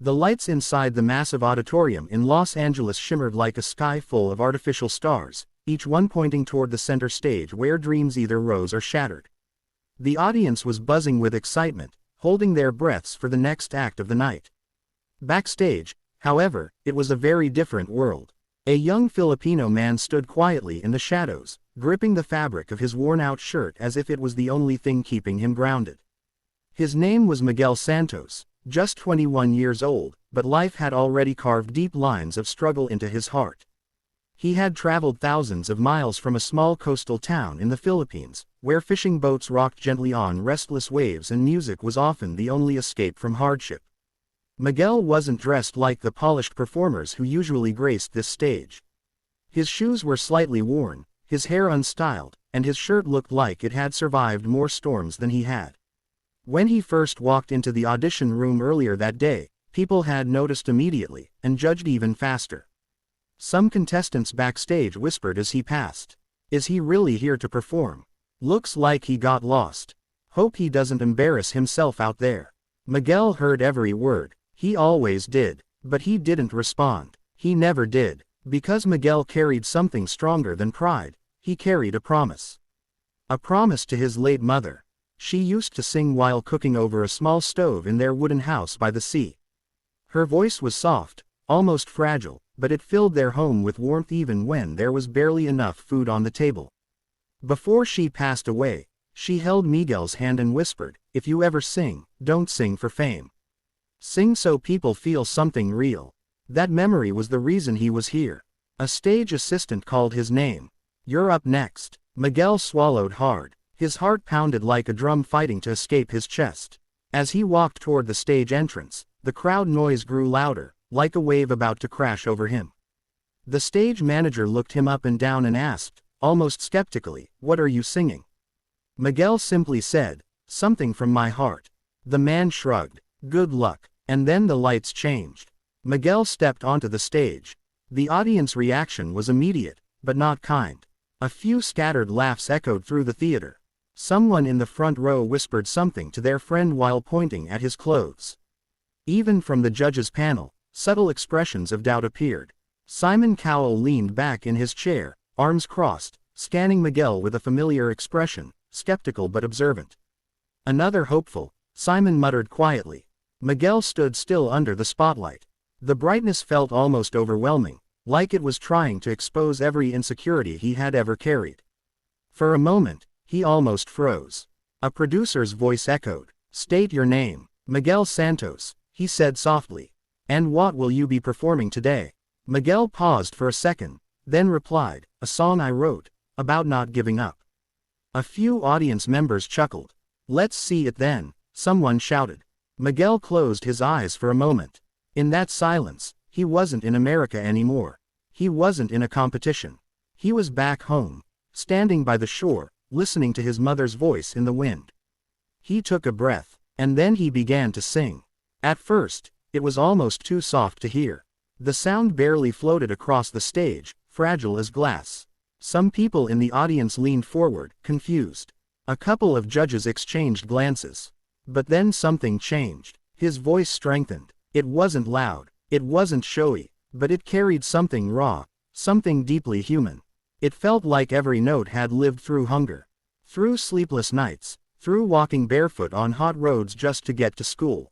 The lights inside the massive auditorium in Los Angeles shimmered like a sky full of artificial stars, each one pointing toward the center stage where dreams either rose or shattered. The audience was buzzing with excitement, holding their breaths for the next act of the night. Backstage, however, it was a very different world. A young Filipino man stood quietly in the shadows, gripping the fabric of his worn-out shirt as if it was the only thing keeping him grounded. His name was Miguel Santos, just 21 years old, but life had already carved deep lines of struggle into his heart. He had traveled thousands of miles from a small coastal town in the Philippines, where fishing boats rocked gently on restless waves and music was often the only escape from hardship. Miguel wasn't dressed like the polished performers who usually graced this stage. His shoes were slightly worn, his hair unstyled, and his shirt looked like it had survived more storms than he had. When he first walked into the audition room earlier that day, people had noticed immediately, and judged even faster. Some contestants backstage whispered as he passed, "Is he really here to perform? Looks like he got lost. Hope he doesn't embarrass himself out there." Miguel heard every word. He always did, but he didn't respond. He never did, because Miguel carried something stronger than pride. He carried a promise. A promise to his late mother. She used to sing while cooking over a small stove in their wooden house by the sea. Her voice was soft, almost fragile, but it filled their home with warmth even when there was barely enough food on the table. Before she passed away, she held Miguel's hand and whispered, "If you ever sing, don't sing for fame. Sing so people feel something real." That memory was the reason he was here. A stage assistant called his name. "You're up next." Miguel swallowed hard. His heart pounded like a drum fighting to escape his chest. As he walked toward the stage entrance, the crowd noise grew louder, like a wave about to crash over him. The stage manager looked him up and down and asked, almost skeptically, "What are you singing?" Miguel simply said, "Something from my heart." The man shrugged. "Good luck." And then the lights changed. Miguel stepped onto the stage. The audience reaction was immediate, but not kind. A few scattered laughs echoed through the theater. Someone in the front row whispered something to their friend while pointing at his clothes. Even from the judges' panel, subtle expressions of doubt appeared. Simon Cowell leaned back in his chair, arms crossed, scanning Miguel with a familiar expression, skeptical but observant. "Another hopeful," Simon muttered quietly. Miguel stood still under the spotlight. The brightness felt almost overwhelming, like it was trying to expose every insecurity he had ever carried. For a moment, he almost froze. A producer's voice echoed, "State your name." "Miguel Santos," he said softly. "And what will you be performing today?" Miguel paused for a second, then replied, "A song I wrote, about not giving up." A few audience members chuckled. "Let's see it then," someone shouted. Miguel closed his eyes for a moment. In that silence, he wasn't in America anymore. He wasn't in a competition. He was back home, standing by the shore, listening to his mother's voice in the wind. He took a breath, and then he began to sing. At first, it was almost too soft to hear. The sound barely floated across the stage, fragile as glass. Some people in the audience leaned forward, confused. A couple of judges exchanged glances. But then something changed. His voice strengthened. It wasn't loud, it wasn't showy, but it carried something raw, something deeply human. It felt like every note had lived through hunger, through sleepless nights, through walking barefoot on hot roads just to get to school.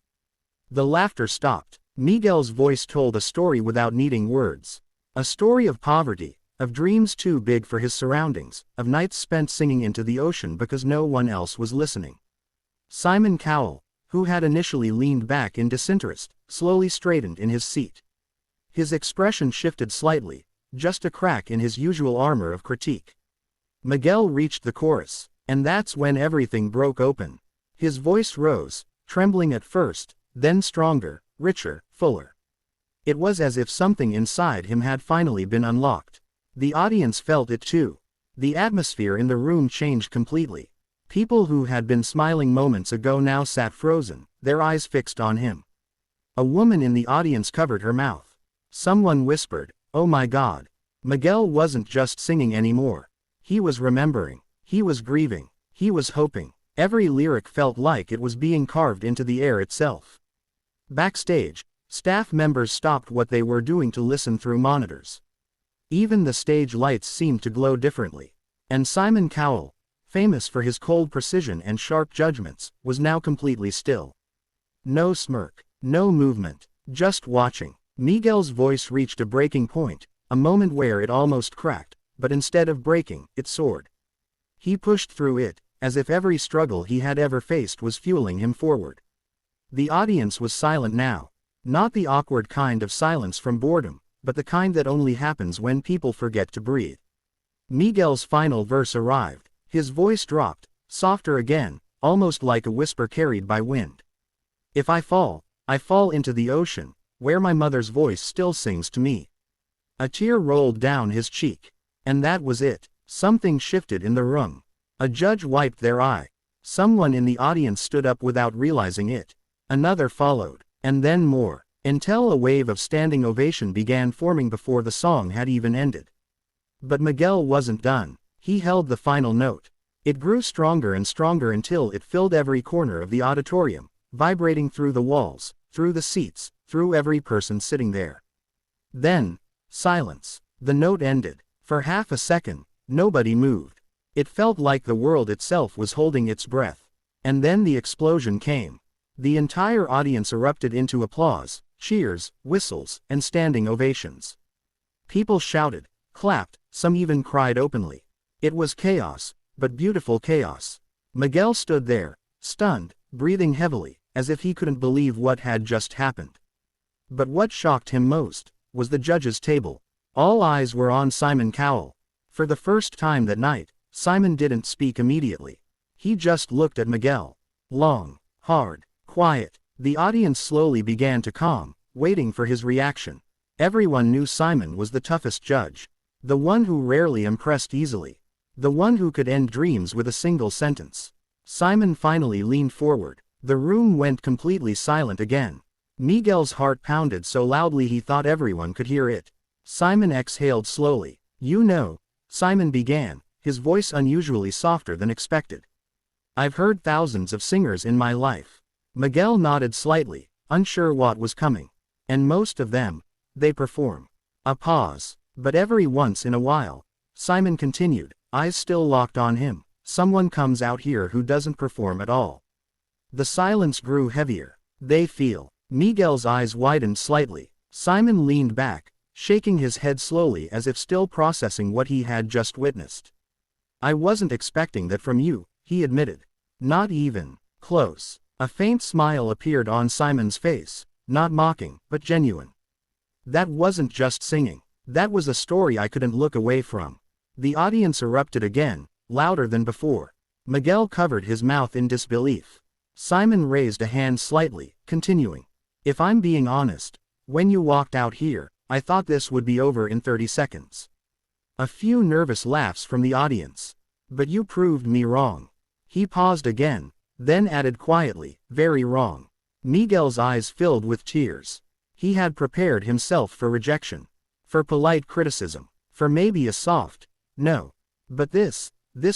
The laughter stopped. Miguel's voice told a story without needing words. A story of poverty, of dreams too big for his surroundings, of nights spent singing into the ocean because no one else was listening. Simon Cowell, who had initially leaned back in disinterest, slowly straightened in his seat. His expression shifted slightly, just a crack in his usual armor of critique. Miguel reached the chorus, and that's when everything broke open. His voice rose, trembling at first, then stronger, richer, fuller. It was as if something inside him had finally been unlocked. The audience felt it too. The atmosphere in the room changed completely. People who had been smiling moments ago now sat frozen, their eyes fixed on him. A woman in the audience covered her mouth. Someone whispered, "Oh my God." Miguel wasn't just singing anymore. He was remembering. He was grieving. He was hoping. Every lyric felt like it was being carved into the air itself. Backstage, Staff members stopped what they were doing to listen through monitors. Even the stage lights seemed to glow differently. And Simon Cowell, famous for his cold precision and sharp judgments, was now completely still. No smirk, no movement, just watching. Miguel's voice reached a breaking point, a moment where it almost cracked, but instead of breaking, it soared. He pushed through it, as if every struggle he had ever faced was fueling him forward. The audience was silent now. Not the awkward kind of silence from boredom, but the kind that only happens when people forget to breathe. Miguel's final verse arrived. His voice dropped, softer again, almost like a whisper carried by wind. If I fall into the ocean, where my mother's voice still sings to me. A tear rolled down his cheek. And that was it. Something shifted in the room. A judge wiped their eye. Someone in the audience stood up without realizing it. Another followed, and then more, until a wave of standing ovation began forming before the song had even ended. But Miguel wasn't done. He held the final note. It grew stronger and stronger until it filled every corner of the auditorium, vibrating through the walls, through the seats, through every person sitting there. Then, silence. The note ended. For half a second, nobody moved. It felt like the world itself was holding its breath. And then the explosion came. The entire audience erupted into applause, cheers, whistles, and standing ovations. People shouted, clapped, some even cried openly. It was chaos, but beautiful chaos. Miguel stood there, stunned, breathing heavily, as if he couldn't believe what had just happened. But what shocked him most was the judges' table. All eyes were on Simon Cowell. For the first time that night, Simon didn't speak immediately. He just looked at Miguel. Long, hard, quiet. The audience slowly began to calm, waiting for his reaction. Everyone knew Simon was the toughest judge. The one who rarely impressed easily. The one who could end dreams with a single sentence. Simon finally leaned forward. The room went completely silent again. Miguel's heart pounded so loudly he thought everyone could hear it. Simon exhaled slowly. You know, Simon began, his voice unusually softer than expected. I've heard thousands of singers in my life. Miguel nodded slightly, unsure what was coming. And most of them, they perform. A pause. But every once in a while, Simon continued, eyes still locked on him, someone comes out here who doesn't perform at all. The silence grew heavier. They feel. Miguel's eyes widened slightly. Simon leaned back, shaking his head slowly as if still processing what he had just witnessed. I wasn't expecting that from you, he admitted. Not even close. A faint smile appeared on Simon's face, not mocking, but genuine. That wasn't just singing. That was a story I couldn't look away from. The audience erupted again, louder than before. Miguel covered his mouth in disbelief. Simon raised a hand slightly, continuing. If I'm being honest, when you walked out here, I thought this would be over in 30 seconds. A few nervous laughs from the audience. But you proved me wrong. He paused again, then added quietly, very wrong. Miguel's eyes filled with tears. He had prepared himself for rejection. For polite criticism. For maybe a soft, no. But this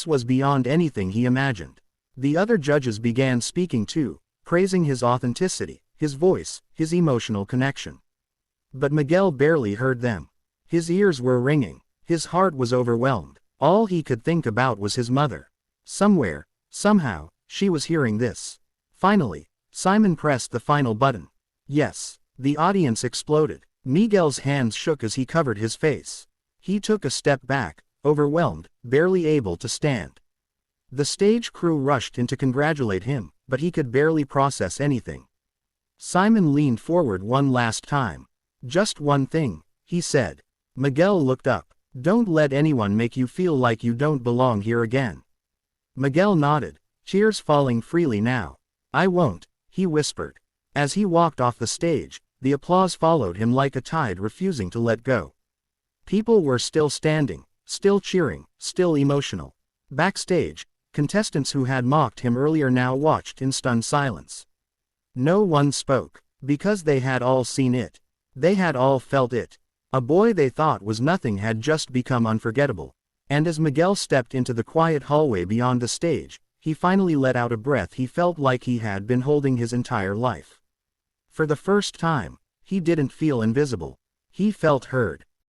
was beyond anything he imagined. The other judges began speaking too, praising his authenticity, his voice, his emotional connection. But Miguel barely heard them. His ears were ringing. His heart was overwhelmed. All he could think about was his mother. Somewhere, somehow, she was hearing this. Finally, Simon pressed the final button. Yes. The audience exploded. Miguel's hands shook as he covered his face. He took a step back, overwhelmed, barely able to stand. The stage crew rushed in to congratulate him, but he could barely process anything. Simon leaned forward one last time. Just one thing, he said. Miguel looked up. Don't let anyone make you feel like you don't belong here again. Miguel nodded, tears falling freely now. I won't, he whispered. As he walked off the stage, the applause followed him like a tide refusing to let go. People were still standing, still cheering, still emotional. Backstage, contestants who had mocked him earlier now watched in stunned silence. No one spoke, because they had all seen it. They had all felt it. A boy they thought was nothing had just become unforgettable. And as Miguel stepped into the quiet hallway beyond the stage, he finally let out a breath he felt like he had been holding his entire life. For the first time, He didn't feel invisible. He felt heard.